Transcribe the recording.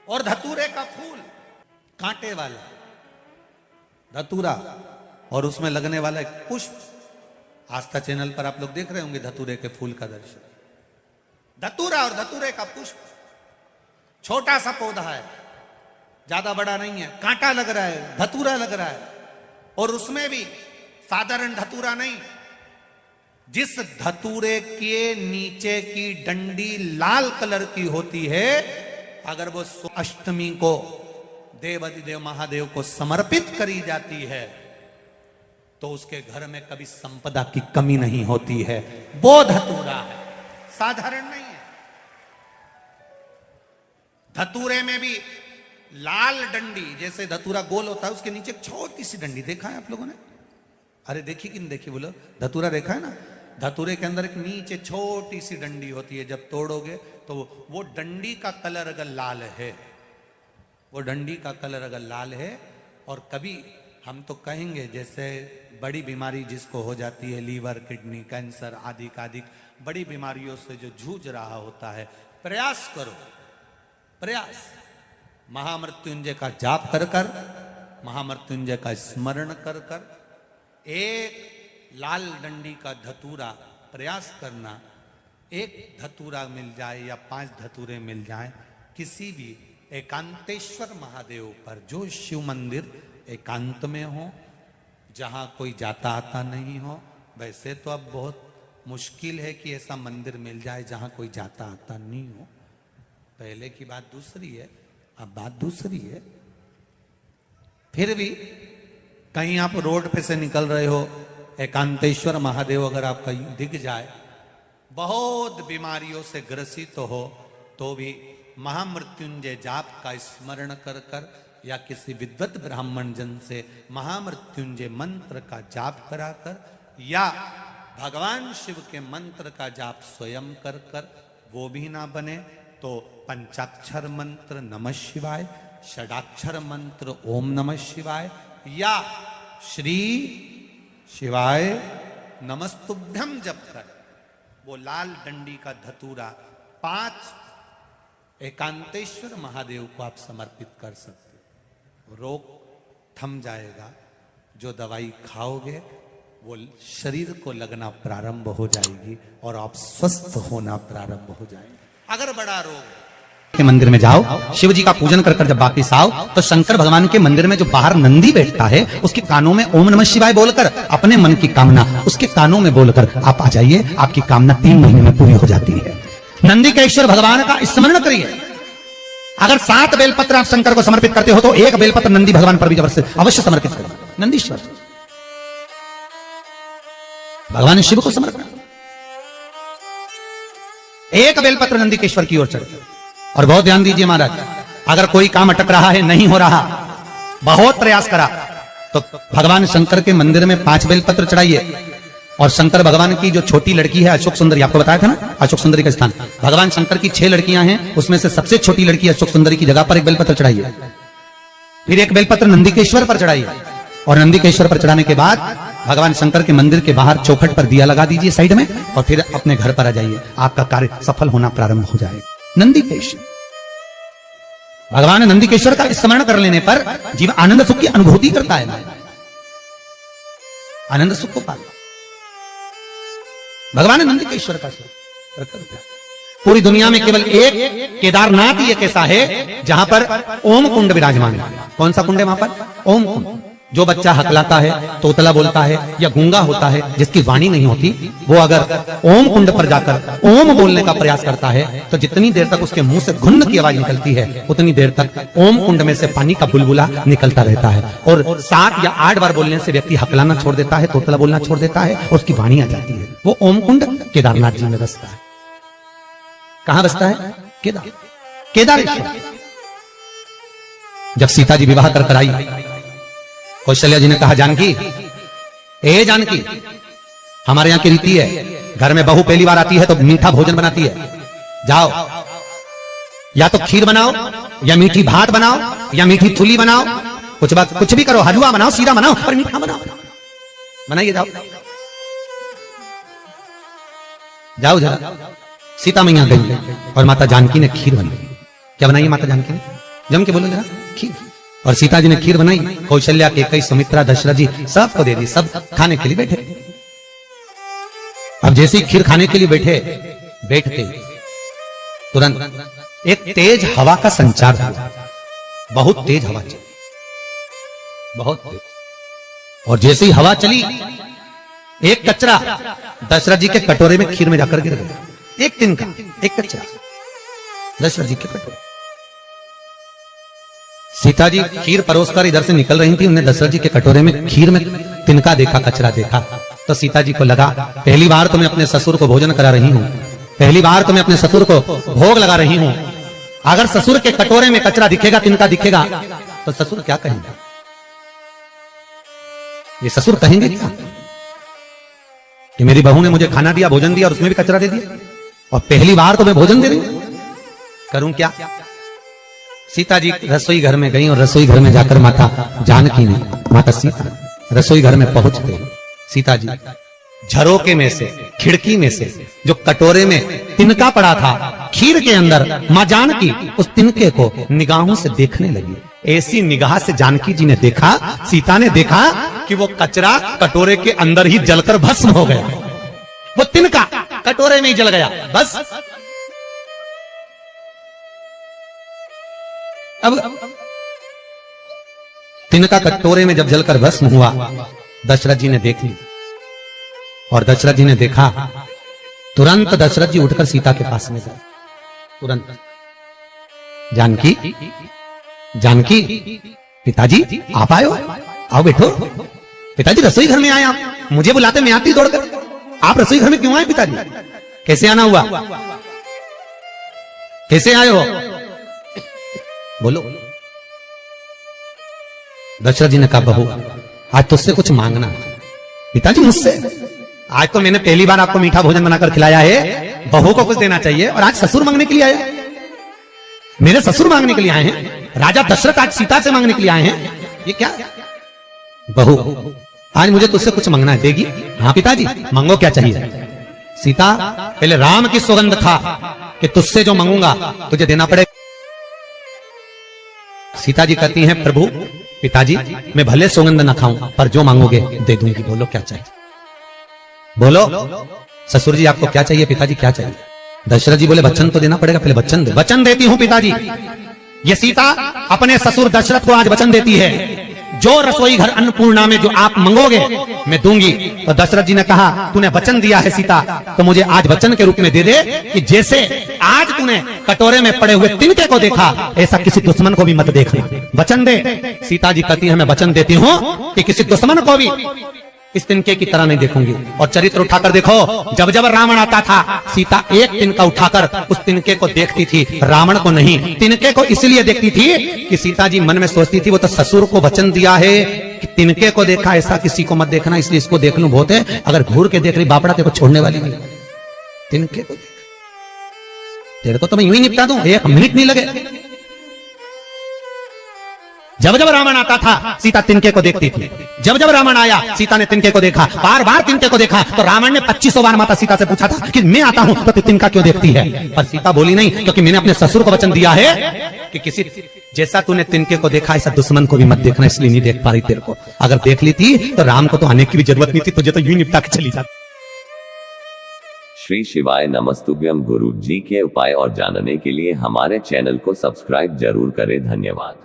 और धतूरे का फूल कांटे वाला धतूरा और उसमें लगने वाला एक पुष्प। आस्था चैनल पर आप लोग देख रहे होंगे धतूरे के फूल का दर्शन। धतूरा और धतूरे का पुष्प, छोटा सा पौधा है, ज्यादा बड़ा नहीं है, कांटा लग रहा है, धतूरा लग रहा है, और उसमें भी साधारण धतूरा नहीं, जिस धतूरे के नीचे की डंडी लाल कलर की होती है, अगर वो अष्टमी को देवाधिदेव महादेव को समर्पित करी जाती है तो उसके घर में कभी संपदा की कमी नहीं होती है। वो धतूरा है, साधारण नहीं है। धतूरे में भी लाल डंडी, जैसे धतूरा गोल होता है उसके नीचे एक छोटी सी डंडी, देखा है आप लोगों ने? अरे देखी कि नहीं देखी बोलो? धतूरा देखा है ना? धतूरे के अंदर एक नीचे छोटी सी डंडी होती है, जब तोड़ोगे तो वो डंडी का कलर अगर लाल है, वो डंडी का कलर अगर लाल है, और कभी हम तो कहेंगे जैसे बड़ी बीमारी जिसको हो जाती है, लीवर, किडनी, कैंसर आदि आदि बड़ी बीमारियों से जो जूझ रहा होता है, प्रयास करो, प्रयास महामृत्युंजय का जाप कर कर, महामृत्युंजय का स्मरण कर कर, एक लाल डंडी का धतूरा प्रयास करना, एक धतूरा मिल जाए या 5 धतूरे मिल जाए किसी भी एकांतेश्वर महादेव पर, जो शिव मंदिर एकांत में हो, जहां कोई जाता आता नहीं हो। वैसे तो अब बहुत मुश्किल है कि ऐसा मंदिर मिल जाए जहां कोई जाता आता नहीं हो, पहले की बात दूसरी है, अब बात दूसरी है। फिर भी कहीं आप रोड पे से निकल रहे हो, एकांतेश्वर महादेव अगर आपका दिख जाए, बहुत बीमारियों से ग्रसित हो, तो भी महामृत्युंजय जाप का स्मरण कर कर या किसी विद्वत ब्राह्मण जन से महामृत्युंजय मंत्र का जाप कराकर, या भगवान शिव के मंत्र का जाप स्वयं कर कर, वो भी ना बने तो पंचाक्षर मंत्र नमः शिवाय, षडाक्षर मंत्र ओम नमः शिवाय, या श्री शिवाय नमस्तुभ्यम जप कर वो लाल डंडी का धतूरा 5 एकांतेश्वर महादेव को आप समर्पित कर सकते हो। रोग थम जाएगा, जो दवाई खाओगे वो शरीर को लगना प्रारंभ हो जाएगी और आप स्वस्थ होना प्रारंभ हो जाएंगे। अगर बड़ा रोग के मंदिर में जाओ, शिव जी का पूजन कर कर जब वापिस आओ तो शंकर भगवान के मंदिर में जो बाहर नंदी बैठता है, उसके कानों में ओम नमः शिवाय बोलकर अपने मन की कामना उसके कानों में बोलकर आप आ जाइए, आपकी कामना 3 महीने में पूरी हो जाती है। नंदी के ईश्वर भगवान का स्मरण करिए। अगर 7 बेलपत्र आप शंकर को समर्पित करते हो तो 1 बेलपत्र नंदी भगवान पर भी अवश्य समर्पित करें। नंदीश्वर भगवान शिव को समर्पित, 1 बेलपत्र नंदी के ईश्वर की ओर चढ़े। और बहुत ध्यान दीजिए महाराज, अगर कोई काम अटक रहा है, नहीं हो रहा, बहुत प्रयास करा, तो भगवान शंकर के मंदिर में 5 बेलपत्र चढ़ाइए। और शंकर भगवान की जो छोटी लड़की है अशोक सुंदरी, आपको बताया था ना अशोक सुंदरी का स्थान, भगवान शंकर की 6 लड़कियां हैं, उसमें से सबसे छोटी लड़की अशोक सुंदरी की जगह पर 1 बेलपत्र चढ़ाइए। फिर 1 बेलपत्र नंदीकेश्वर पर चढ़ाइए, और नंदीकेश्वर पर चढ़ाने के बाद भगवान शंकर के मंदिर के बाहर चौखट पर दिया लगा दीजिए साइड में, और फिर अपने घर पर आ जाइए, आपका कार्य सफल होना प्रारंभ हो जाएगा। नंदीकेश्वर भगवान नंदीकेश्वर का स्मरण कर लेने पर जीव आनंद सुख की अनुभूति करता है, आनंद सुख को पाता। भगवान नंदीकेश्वर का पूरी दुनिया में केवल एक केदारनाथ ही एक ऐसा है जहां पर ओम कुंड विराजमान है। कौन सा कुंड है वहां पर? ओम कुंड। जो बच्चा हकलाता है, तोतला बोलता है या गूंगा होता है, जिसकी वाणी नहीं होती, वो अगर ओम कुंड पर जाकर ओम बोलने का प्रयास करता है तो जितनी देर तक उसके मुंह से घुन्न की आवाज निकलती है, उतनी देर तक ओम कुंड में से पानी का बुलबुला निकलता रहता है। और 7 या 8 बार बोलने से व्यक्ति हकलाना छोड़ देता है, तोतला बोलना छोड़ देता है, और उसकी वाणी आ जाती है। वो ओम कुंड केदारनाथ जी में बसता है। कहां बसता है? केदारेश्वर। जब सीता जी विवाह कर आई, कौशल्या जी ने कहा, जानकी, ए जानकी, हमारे यहां की रीति है, घर में बहू पहली बार आती है तो मीठा भोजन बनाती है, जाओ या तो खीर बनाओ या मीठी भात बनाओ या मीठी थुली बनाओ, कुछ भी करो, हलवा बनाओ, सीरा बनाओ, पर मीठा बनाओ, बनाइए, जाओ जाओ जरा। सीता मैया गई और माता जानकी ने खीर बनाई। क्या बनाई माता जानकी ने? जम के बोलो जरा, खीर। और सीता जी ने खीर बनाई, कौशल्या, कैकेयी, सुमित्रा, दशरथ जी सबको दे दी, सब खाने के लिए बैठे। अब जैसे ही खीर खाने के लिए बैठते तुरंत एक तेज हवा का संचार हुआ, बहुत तेज हवा चली, बहुत तेज। और जैसे ही हवा चली, एक कचरा दशरथ जी के कटोरे में खीर में जाकर गिर गया। एक तिनका, एक कचरा दशरथ जी के कटोरे। सीता जी खीर परोसकर इधर से निकल रही थी, उन्हें दशरथ जी के कटोरे में खीर में तिनका देखा, कचरा देखा। तो सीता जी को लगा, पहली बार तो मैं अपने ससुर को भोजन करा रही हूं, पहली बार तो मैं अपने ससुर को भोग लगा रही हूं। अगर ससुर के कटोरे में कचरा दिखेगा, तिनका दिखेगा, तो ससुर क्या कहेंगे? ये ससुर कहेंगे क्या कि मेरी बहू ने मुझे खाना दिया, भोजन दिया और उसमें भी कचरा दे दिया, और पहली बार तो मैं भोजन दे रही हूं, करूं क्या? सीता जी रसोई घर में गई और रसोई घर में जाकर माता जानकी ने, माता सीता रसोई घर में पहुंच गई। सीता जी झरोके में से, खिड़की में से जो कटोरे में तिनका पड़ा था खीर के अंदर, मां जानकी उस तिनके को निगाहों से देखने लगी। ऐसी निगाह से जानकी जी ने देखा, सीता ने देखा कि वो कचरा कटोरे के अंदर ही जलकर भस्म हो गया, वो तिनका कटोरे में ही जल गया, बस। अब तिनका कटोरे में जब जलकर भस्म हुआ, दशरथ जी ने देख ली, और दशरथ जी ने देखा, तुरंत दशरथ जी उठकर सीता के पास में गए, तुरंत, जानकी, जानकी, पिताजी आप आए हो, आओ बैठो। पिताजी रसोई घर में आए आप, मुझे बुलाते मैं आती दौड़कर, आप रसोई घर में क्यों आए पिताजी? कैसे आना हुआ, कैसे आए हो, बोलो। दशरथ जी ने कहा, बहू आज तुझसे कुछ मांगना है। पिताजी मुझसे? आज तो मैंने पहली बार आपको मीठा भोजन बनाकर खिलाया है, बहू को कुछ देना चाहिए, और आज ससुर मांगने के लिए आया? मेरे ससुर मांगने के लिए आए हैं, राजा दशरथ आज सीता से मांगने के लिए आए हैं, ये क्या? बहू आज मुझे तुझसे कुछ मांगना है, देगी? हाँ पिताजी, मांगो, क्या चाहिए? सीता पहले राम की सौगंध खा कि तुझसे जो मांगूंगा तुझे देना पड़ेगा। सीता जी कहती हैं, प्रभु पिताजी मैं भले सौगंध न खाऊं, पर जो मांगोगे दे दूंगी, बोलो क्या चाहिए, बोलो। ससुर जी आपको क्या चाहिए? पिताजी क्या चाहिए? दशरथ जी बोले, वचन तो देना पड़ेगा, पहले वचन दे। वचन देती हूं पिताजी। ये सीता अपने ससुर दशरथ को आज वचन देती है, जो रसोई घर अन्नपूर्णा में जो आप मांगोगे मैं दूंगी। तो दशरथ जी ने कहा, तूने वचन दिया है सीता, तो मुझे आज वचन के रूप में दे दे कि जैसे आज तूने कटोरे में पड़े हुए तिनके को देखा, ऐसा किसी दुश्मन को भी मत देखना, वचन दे। सीता जी कहती है, मैं वचन देती हूं कि किसी दुश्मन को भी इस तिनके की तरह नहीं देखूंगी। और चरित्र उठाकर देखो, जब जब रावण आता था, सीता एक तिनका उठाकर उस तिनके को देखती थी, रावण को नहीं। तिनके को इसलिए देखती थी कि सीता जी मन में सोचती थी, वो तो ससुर को वचन दिया है कि तिनके को देखा, ऐसा किसी को मत देखना, इसलिए इसको देख लूं बहुत है, अगर घूर के देख रही बापड़ा तेरे को छोड़ने वाली नहीं, तिनके को देख, तेरे को तो मैं यूं ही निपटा दूं, एक मिनट नहीं लगे। जब जब रावण आता था सीता तिनके को देखती थी, जब जब रावण आया सीता ने तिनके को देखा, बार बार तिनके को देखा। तो रावण ने 2500 बार माता सीता से पूछा था कि मैं आता हूं तो तिनका क्यों देखती है, पर सीता बोली नहीं, क्योंकि मैंने अपने ससुर को वचन दिया है कि किसी जैसा तूने तिनके को देखा ऐसा दुश्मन को भी मत देखना, इसलिए नहीं देख पा रही तेरे को। अगर देख ली थी तो राम को तो आने की भी जरूरत नहीं थी, तुझे तो यूं निपटा के चली जाती। श्री शिवाय नमस्तुभ्यम। गुरु जी के उपाय और जानने के लिए हमारे चैनल को सब्सक्राइब जरूर करें। धन्यवाद।